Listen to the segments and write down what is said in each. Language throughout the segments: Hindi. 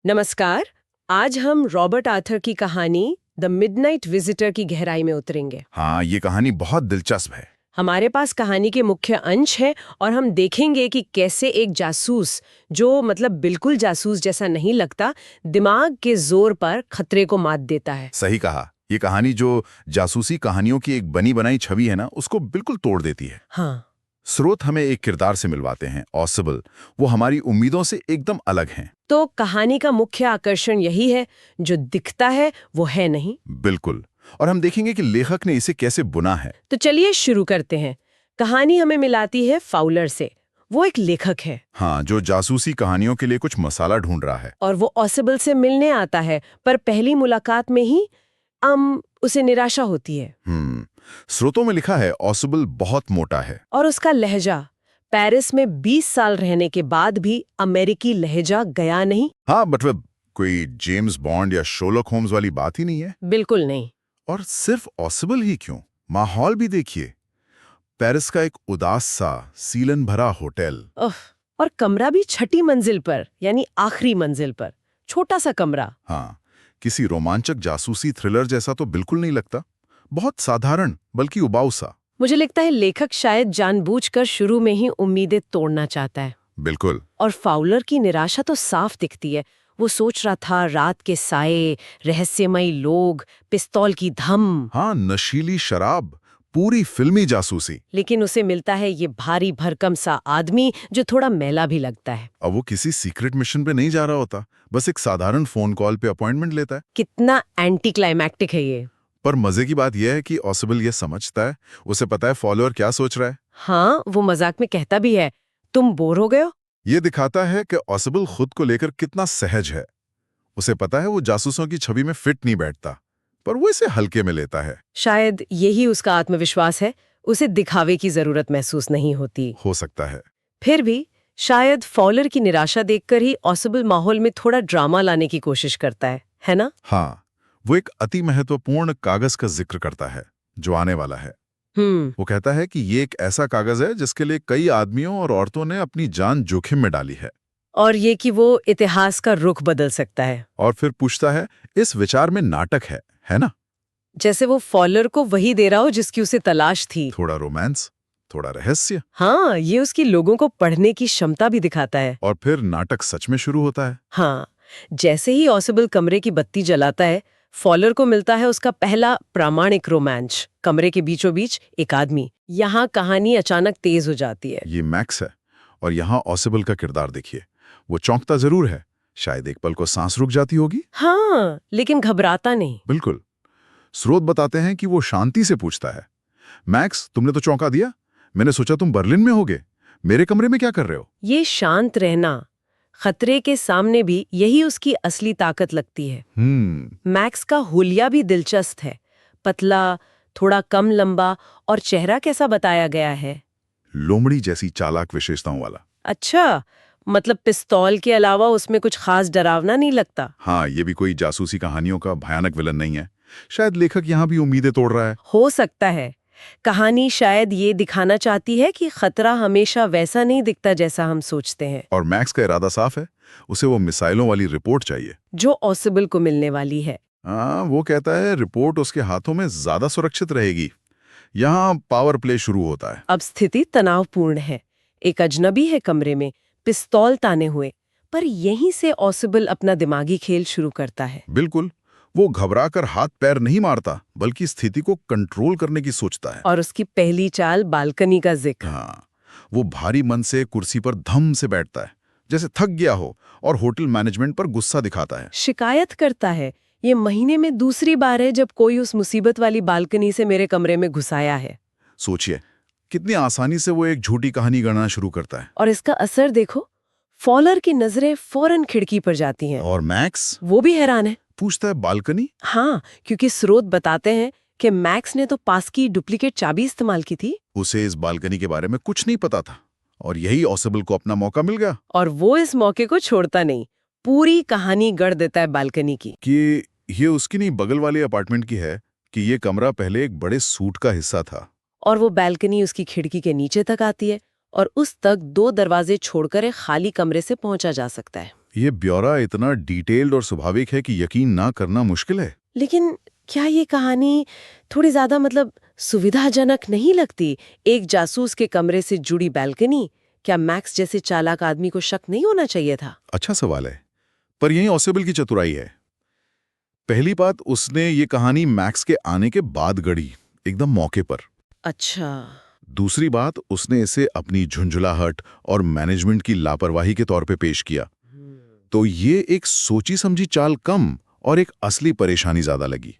नमस्कार। आज हम रॉबर्ट आर्थर की कहानी द मिडनाइट विजिटर की गहराई में उतरेंगे। हाँ, ये कहानी बहुत दिलचस्प है। हमारे पास कहानी के मुख्य अंश है और हम देखेंगे कि कैसे एक जासूस, जो बिल्कुल जासूस जैसा नहीं लगता, दिमाग के जोर पर खतरे को मात देता है। सही कहा। ये कहानी जो जासूसी कहानियों की एक बनी बनाई छवि है ना, उसको बिल्कुल तोड़ देती है। हाँ, स्रोत हमें एक किरदार से मिलवाते हैं, ऑसिबल। वो हमारी उम्मीदों से एकदम अलग हैं। तो कहानी का मुख्य आकर्षण यही है, जो दिखता है वो है नहीं। बिल्कुल। और हम देखेंगे कि लेखक ने इसे कैसे बुना है। तो चलिए शुरू करते हैं। कहानी हमें मिलाती है फाउलर से। वो एक लेखक है हाँ, जो जासूसी कहानियों के लिए कुछ मसाला ढूंढ रहा है। और वो ऑसिबल से मिलने आता है, पर पहली मुलाकात में ही उसे निराशा होती है। स्रोतों में लिखा है ऑसिबल बहुत मोटा है। और उसका लहजा, पेरिस में 20 साल रहने के बाद भी अमेरिकी लहजा गया नहीं। हाँ, मतलब कोई जेम्स बॉन्ड या शोलक होम्स वाली बात ही नहीं है। बिल्कुल नहीं। और सिर्फ ऑसिबल ही क्यों, माहौल भी देखिए। पेरिस का एक उदास सा सीलन भरा होटल। और कमरा भी छठी मंजिल पर, यानी आखिरी मंजिल पर, छोटा सा कमरा। हाँ, किसी रोमांचक जासूसी थ्रिलर जैसा तो बिल्कुल नहीं लगता। बहुत साधारण, बल्कि उबाऊ सा। मुझे लगता है लेखक शायद जानबूझकर शुरू में ही उम्मीदें तोड़ना चाहता है। बिल्कुल। और फाउलर की निराशा तो साफ दिखती है। वो सोच रहा था रात के साए, रहस्यमयी लोग, पिस्तौल की धम। हाँ, नशीली शराब, पूरी फिल्मी जासूसी। लेकिन उसे मिलता है ये भारी भरकम सा आदमी, जो थोड़ा मैला भी लगता है। अब वो किसी सीक्रेट मिशन पे नहीं जा रहा होता, बस एक साधारण फोन कॉल पे अपॉइंटमेंट लेता है। कितना एंटी क्लाइमैक्टिक है ये। पर मजे की बात यह है कि ऑसिबल ये समझता है, उसे पता है फॉलोअर क्या सोच रहा है। हाँ, वो मजाक में कहता भी है, तुम बोर हो गए हो। ये दिखाता है कि ऑसिबल खुद को लेकर कितना सहज है। उसे पता है वो जासूसों की छवि में फिट नहीं बैठता, पर वो इसे हल्के में लेता है। शायद यही उसका आत्मविश्वास है। उसे दिखावे की जरूरत महसूस नहीं होती। हो सकता है। फिर भी शायद फॉलर की निराशा देखकर ही ऑसिबल माहौल में थोड़ा ड्रामा लाने की कोशिश करता है ना? हाँ, वो एक अति महत्वपूर्ण कागज का जिक्र करता है जो आने वाला है। वो कहता है कि ये एक ऐसा कागज है जिसके लिए कई आदमियों और औरतों ने अपनी जान जोखिम में डाली है। और ये कि वो इतिहास का रुख बदल सकता है। और फिर पूछता है, इस विचार में नाटक है ना? जैसे वो फॉलर को वही दे रहा हो जिसकी उसे तलाश थी। थोड़ा रोमांस, थोड़ा रहस्य। हाँ, ये उसकी लोगों को पढ़ने की क्षमता भी दिखाता है। और फिर नाटक सच में शुरू होता है। हाँ, जैसे ही ऑसिबल कमरे की बत्ती जलाता है, फॉलर को मिलता है उसका पहला प्रामाणिक रोमांच। कमरे के बीचों बीच एक आदमी। यहाँ कहानी अचानक तेज हो जाती है। ये मैक्स है। और यहाँ ऑसिबल का किरदार देखिए। वो चौंकता जरूर है, शायद एक पल को सांस रुक जाती होगी। हाँ, लेकिन घबराता नहीं। बिल्कुल। स्रोत बताते हैं कि वो शांति से पूछता है, मैक्स, तुमने तो चौंका दिया। मैंने सोचा तुम बर्लिन में होगे। मेरे कमरे में क्या कर रहे हो? ये शांत रहना, खतरे के सामने भी, यही उसकी असली ताकत लगती है। मैक्स का हुलिया भी दिलचस्प है। पतला, थोड़ा कम लंबा, और चेहरा कैसा बताया गया है? लोमड़ी जैसी चालाक विशेषताओं वाला। अच्छा, पिस्तौल के अलावा उसमें कुछ खास डरावना नहीं लगता। हाँ, ये भी कोई जासूसी कहानियों का भयानक विलन नहीं है। शायद लेखक यहाँ भी उम्मीदें तोड़ रहा है। हो सकता है। कहानी शायद ये दिखाना चाहती है कि खतरा हमेशा वैसा नहीं दिखता जैसा हम सोचते हैं। और मैक्स का इरादा साफ है, उसे वो मिसाइलों वाली रिपोर्ट चाहिए जो ऑसिबल को मिलने वाली है। हाँ, वो कहता है रिपोर्ट उसके हाथों में ज्यादा सुरक्षित रहेगी। यहाँ पावर प्ले शुरू होता है। अब स्थिति तनावपूर्ण है। एक अजनबी है कमरे में, पिस्तौल ताने हुए। पर यहीं से ऑसिबल अपना दिमागी खेल शुरू करता है। बिल्कुल। वो घबराकर हाथ पैर नहीं मारता, बल्कि स्थिति को कंट्रोल करने की सोचता है। और उसकी पहली चाल बालकनी का जिक्र। हाँ, वो भारी मन से कुर्सी पर धम से बैठता है, जैसे थक गया हो, और होटल मैनेजमेंट पर गुस्सा दिखाता है। शिकायत करता है, ये महीने में दूसरी बार है जब कोई उस मुसीबत वाली बालकनी से मेरे कमरे में घुसाया है। सोचिए, कितनी आसानी से वो एक झूठी कहानी गढ़ना शुरू करता है। और इसका असर देखो, फॉलर की नजरें फौरन खिड़की पर जाती हैं। और मैक्स? वो भी हैरान है। पूछता है, बालकनी? हाँ, क्योंकि स्रोत बताते हैं कि मैक्स ने तो पास की डुप्लीकेट चाबी इस्तेमाल की थी। उसे इस बालकनी के बारे में कुछ नहीं पता था, और यही ऑसिबल को अपना मौका मिल गया। और वो इस मौके को छोड़ता नहीं, पूरी कहानी गढ़ देता है बालकनी की। कि ये उसकी नहीं, बगल वाले अपार्टमेंट की है, कि ये कमरा पहले एक बड़े सूट का हिस्सा था। और वो बालकनी उसकी खिड़की के नीचे तक आती है, और उस तक 2 दरवाजे छोड़कर एक खाली कमरे से पहुंचा जा सकता है। ये ब्यौरा इतना डिटेल्ड और स्वाभाविक है कि यकीन ना करना मुश्किल है। लेकिन क्या ये कहानी थोड़ी ज्यादा सुविधाजनक नहीं लगती? एक जासूस के कमरे से जुड़ी बैल्कनी, क्या मैक्स जैसे चालाक आदमी को शक नहीं होना चाहिए था? अच्छा सवाल है, पर यही ऑसिबल की चतुराई है। पहली बात, उसने ये कहानी मैक्स के आने के बाद गढ़ी, एकदम मौके पर। अच्छा। दूसरी बात, उसने इसे अपनी झुंझुलाहट और मैनेजमेंट की लापरवाही के तौर पे पेश किया। तो ये एक सोची समझी चाल कम और एक असली परेशानी ज्यादा लगी।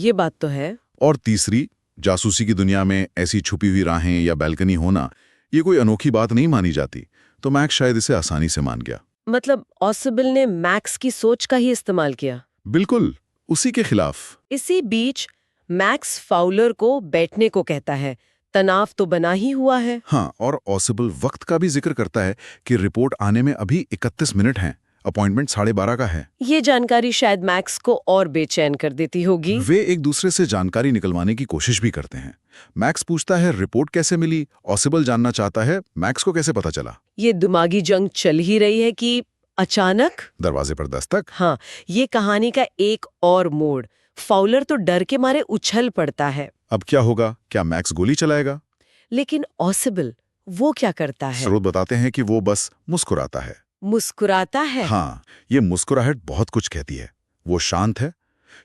ये बात तो है। और तीसरी, जासूसी की दुनिया में ऐसी छुपी हुई राहें या बैल्कनी होना ये कोई अनोखी बात नहीं मानी जाती, तो मैक्स शायद इसे आसानी से मान गया। ऑसिबल ने मैक्स की सोच का ही इस्तेमाल किया। बिल्कुल, उसी के खिलाफ। इसी बीच मैक्स फाउलर को बैठने को कहता है। तनाव तो बना ही हुआ है। हाँ, और ऑसिबल वक्त का भी जिक्र करता है कि रिपोर्ट आने में अभी 31 मिनट हैं, अपॉइंटमेंट 12:30 का है। ये जानकारी शायद मैक्स को और बेचैन कर देती होगी। वे एक दूसरे से जानकारी निकलवाने की कोशिश भी करते हैं। मैक्स पूछता है रिपोर्ट कैसे मिली, ऑसिबल जानना चाहता है मैक्स को कैसे पता चला। ये दिमागी जंग चल ही रही है कि अचानक दरवाजे पर दस्तक। हाँ, ये कहानी का एक और मोड़। फाउलर तो डर के मारे उछल पड़ता है। अब क्या होगा? क्या मैक्स गोली चलाएगा? लेकिन ऑसिबल वो क्या करता है? स्रोत बताते हैं कि वो बस मुस्कुराता है। मुस्कुराता है? हाँ, ये मुस्कुराहट बहुत कुछ कहती है। वो शांत है,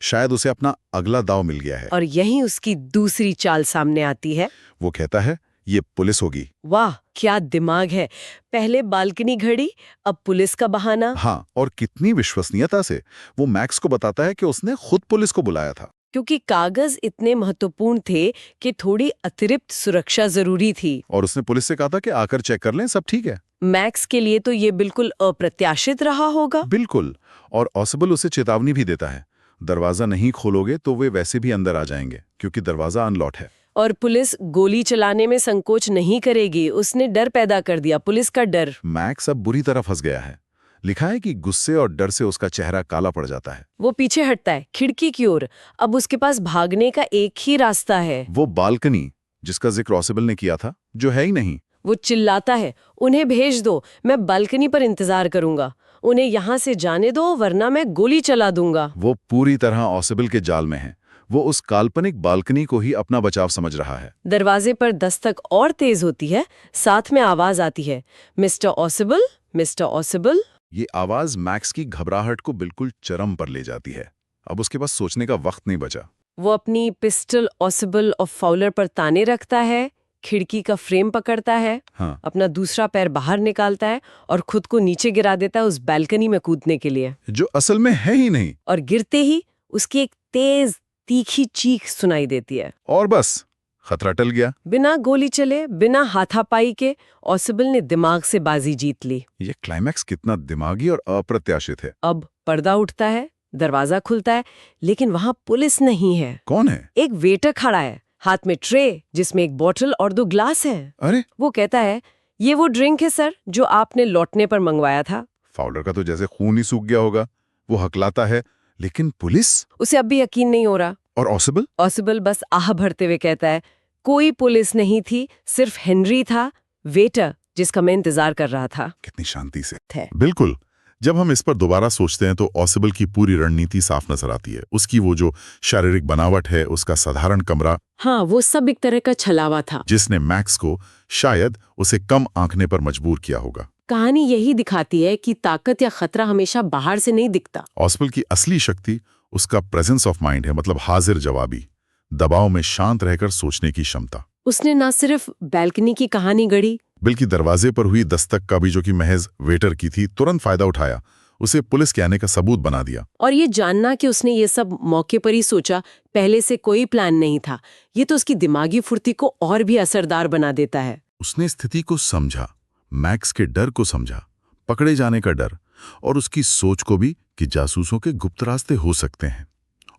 शायद उसे अपना अगला दांव मिल गया है। और यहीं उसकी दूसरी चाल सामने आती है। वो कहता है ये पुलिस होगी। वाह, क्या दिमाग है! पहले बालकनी घड़ी, अब पुलिस का बहाना। हाँ, और कितनी विश्वसनीयता से वो मैक्स को बताता है कि उसने खुद पुलिस को बुलाया था। क्योंकि कागज इतने महत्वपूर्ण थे कि थोड़ी अतिरिक्त सुरक्षा जरूरी थी। और उसने पुलिस से कहा था कि आकर चेक कर लें, सब ठीक है। मैक्स के लिए तो ये बिल्कुल अप्रत्याशित रहा होगा। बिल्कुल, और ऑसिबल उसे चेतावनी भी देता है, दरवाजा नहीं खोलोगे तो वे वैसे भी अंदर आ जाएंगे, क्योंकि दरवाजा अनलॉक है। और पुलिस गोली चलाने में संकोच नहीं करेगी। उसने डर पैदा कर दिया, पुलिस का डर। मैक्स अब बुरी तरह फंस गया है। लिखा है कि गुस्से और डर से उसका चेहरा काला पड़ जाता है। वो पीछे हटता है, खिड़की की ओर। अब उसके पास भागने का एक ही रास्ता है। वो बालकनी जिसका जिक्र ऑसिबल ने किया था, जो है ही नहीं। वो चिल्लाता है, उन्हें भेज दो, मैं बालकनी पर इंतजार करूंगा। उन्हें यहाँ से जाने दो, वरना मैं गोली चला दूंगा। वो पूरी तरह ऑसिबल के जाल में है। वो उस काल्पनिक बालकनी को ही अपना बचाव समझ रहा है। दरवाजे पर दस्तक और तेज होती है, साथ में आवाज आती है, मिस्टर ऑसिबल, मिस्टर ऑसिबल। ये आवाज मैक्स की घबराहट को बिल्कुल चरम पर ले जाती है। अब उसके पास सोचने का वक्त नहीं बचा। वो अपनी पिस्टल ऑसिबल और फाउलर पर ताने रखता है, खिड़की का फ्रेम पकड़ता है, हाँ, अपना दूसरा पैर बाहर निकालता है और खुद को नीचे गिरा देता है उस बैल्कनी में कूदने के लिए। जो असल में है ही नहीं। और गिरते ही उसकी एक तेज तीखी चीख सुनाई देती है। और बस खतरा टल गया। बिना गोली चले, बिना हाथापाई के ऑसिबल ने दिमाग से बाजी जीत ली। ये क्लाइमैक्स कितना दिमागी और अप्रत्याशित है। अब पर्दा उठता है, दरवाजा खुलता है, लेकिन वहां पुलिस नहीं है। कौन है? एक वेटर खड़ा है, हाथ में ट्रे जिसमें एक बोतल और 2 ग्लास हैं। अरे, वो कहता है, ये वो ड्रिंक है सर जो आपने लौटने पर मंगवाया था। फाउलर का तो जैसे खून ही सूख गया होगा। वो हकलाता है, लेकिन पुलिस? उसे अब भी यकीन नहीं हो रहा। और ऑसिबल? ऑसिबल बस आह भरते हुए कहता है, कोई पुलिस नहीं थी, सिर्फ हेनरी था, वेटर जिसका मैं इंतजार कर रहा था। कितनी शांति से। थे। बिल्कुल। जब हम इस पर दोबारा सोचते हैं तो ऑसिबल की पूरी रणनीति साफ नजर आती है। उसकी वो जो शारीरिक बनावट है, उसका साधारण कमरा, हाँ, वो सब एक तरह का छलावा था जिसने मैक्स को शायद उसे कम आंकने पर मजबूर किया होगा। कहानी यही दिखाती है कि ताकत या खतरा हमेशा बाहर से नहीं दिखता। ऑसिबल की असली शक्ति उसका प्रेजेंस ऑफ माइंड है, मतलब हाजिर जवाबी, दबाव में शांत रहकर सोचने की क्षमता। उसने न सिर्फ बैल्कनी की कहानी गढ़ी, बल्कि दरवाजे पर हुई दस्तक का भी, जो कि महज वेटर की थी, तुरंत फायदा उठाया, उसे पुलिस के आने का सबूत बना दिया। और ये जानना कि उसने ये सब मौके पर ही सोचा, पहले से कोई प्लान नहीं था, ये तो उसकी दिमागी फुर्ती को और भी असरदार बना देता है। उसने स्थिति को समझा, मैक्स के डर को समझा, पकड़े जाने का डर, और उसकी सोच को भी कि जासूसों के गुप्त रास्ते हो सकते हैं,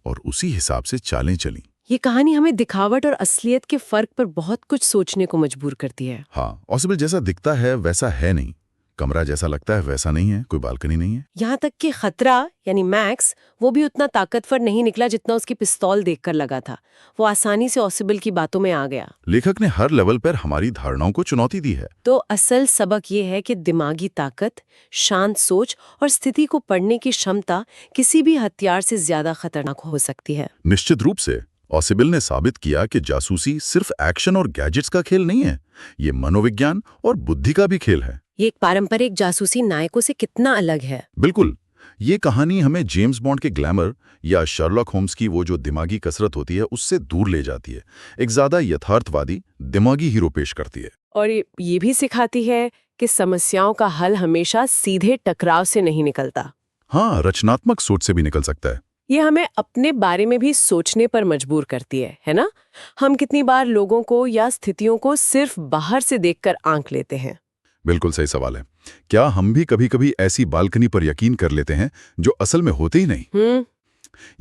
और उसी हिसाब से चालें चली। ये कहानी हमें दिखावट और असलियत के फर्क पर बहुत कुछ सोचने को मजबूर करती है। हाँ, ऑसिबल जैसा दिखता है वैसा है नहीं। कमरा जैसा लगता है वैसा नहीं है, कोई बालकनी नहीं है। यहाँ तक कि खतरा यानी मैक्स वो भी उतना ताकतवर नहीं निकला जितना उसकी पिस्तौल देखकर लगा था। वो आसानी से ऑसिबल की बातों में आ गया। लेखक ने हर लेवल पर हमारी धारणाओं को चुनौती दी है। तो असल सबक ये है कि दिमागी ताकत, शांत सोच और स्थिति को पढ़ने की क्षमता किसी भी हथियार से ज्यादा खतरनाक हो सकती है। निश्चित रूप से ऑसिबल ने साबित किया कि जासूसी सिर्फ एक्शन और गैजेट्स का खेल नहीं है, ये मनोविज्ञान और बुद्धि का भी खेल है। ये एक पारंपरिक जासूसी नायकों से कितना अलग है। बिल्कुल, ये कहानी हमें जेम्स बॉन्ड के ग्लैमर या शर्लॉक होम्स की वो जो दिमागी कसरत होती है उससे दूर ले जाती है। एक ज्यादा यथार्थवादी दिमागी हीरो पेश करती है। और ये भी सिखाती है कि समस्याओं का हल हमेशा सीधे टकराव से नहीं निकलता। हाँ, रचनात्मक सोच से भी निकल सकता है। ये हमें अपने बारे में भी सोचने पर मजबूर करती है ना? हम कितनी बार लोगों को या स्थितियों को सिर्फ बाहर से देखकर आंक लेते हैं। बिल्कुल सही सवाल है। क्या हम भी कभी-कभी ऐसी बालकनी पर यकीन कर लेते हैं जो असल में होते ही नहीं?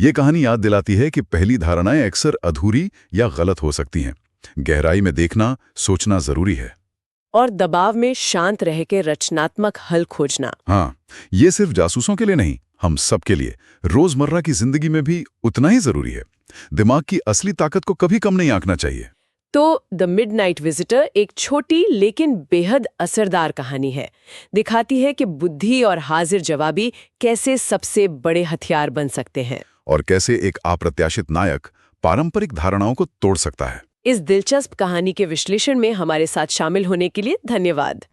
ये कहानी याद दिलाती है कि पहली धारणाएं अक्सर अधूरी या गलत हो सकती हैं। गहराई में देखना, सोचना जरूरी है। और दबाव में शांत रह के रचनात्मक हल खोजना। हाँ, ये सिर्फ जासूसों के लिए नहीं, हम सब के लिए रोजमर्रा की जिंदगी में भी उतना ही जरूरी है। दिमाग की असली ताकत को कभी कम नहीं आंकना चाहिए। तो द मिडनाइट विजिटर एक छोटी लेकिन बेहद असरदार कहानी है। दिखाती है कि बुद्धि और हाजिर जवाबी कैसे सबसे बड़े हथियार बन सकते हैं और कैसे एक अप्रत्याशित नायक पारंपरिक धारणाओं को तोड़ सकता है। इस दिलचस्प कहानी के विश्लेषण में हमारे साथ शामिल होने के लिए धन्यवाद।